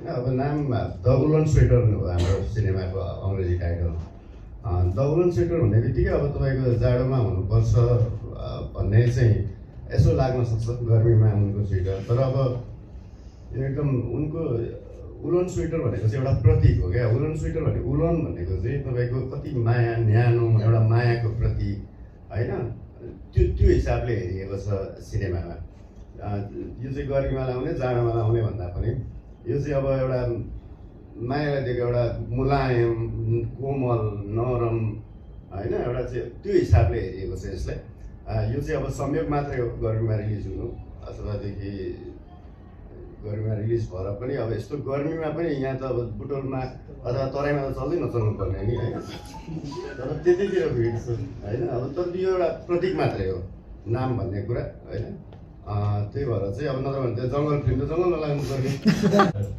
अब नाम the woollen sweater हो हाम्रो सिनेमाको अङ्ग्रेजी टाइटल। द वुलन स्वेटर भन्ने बित्तिकै अब तपाईँको जाडोमा हुनुपर्छ भन्ने चाहिँ यसो लाग्न सक्छ, गर्मीमा उनको स्वेटर। तर अब यो एकदम उनको उलन स्वेटर भनेको चाहिँ एउटा प्रतीक हो क्या। उलन स्वेटर भनेको उलन भनेको चाहिँ तपाईँको कति माया, न्यानो, एउटा मायाको प्रतीक होइन, त्यो हिसाबले हेरिएको छ सिनेमामा। यो चाहिँ गर्मीमा लाउने, जाडोमा लाउने भन्दा पनि यो चाहिँ अब एउटा मायालाई दिएको एउटा मुलायम, कोमल, नरम होइन, एउटा चाहिँ त्यो हिसाबले हेरिएको छ यसलाई। यो चाहिँ अब संयोग मात्रै हो गर्मीमा रिलिज हुनु, अथवादेखि गर्मीमा रिलिज भएर पनि अब यस्तो गर्मीमा पनि यहाँ त अब बुटोलमा अथवा तराईमा त चल्दै नचल्नु पर्ने नि होइन, तर त्यतिखेर भिड छ होइन। अब तर यो एउटा प्रतीक मात्रै हो नाम भन्ने कुरा होइन। त्यही भएर चाहिँ अब नत्र भने त्यो जङ्गल फिल्म त जङ्गलमा लाग्नु पर्ने।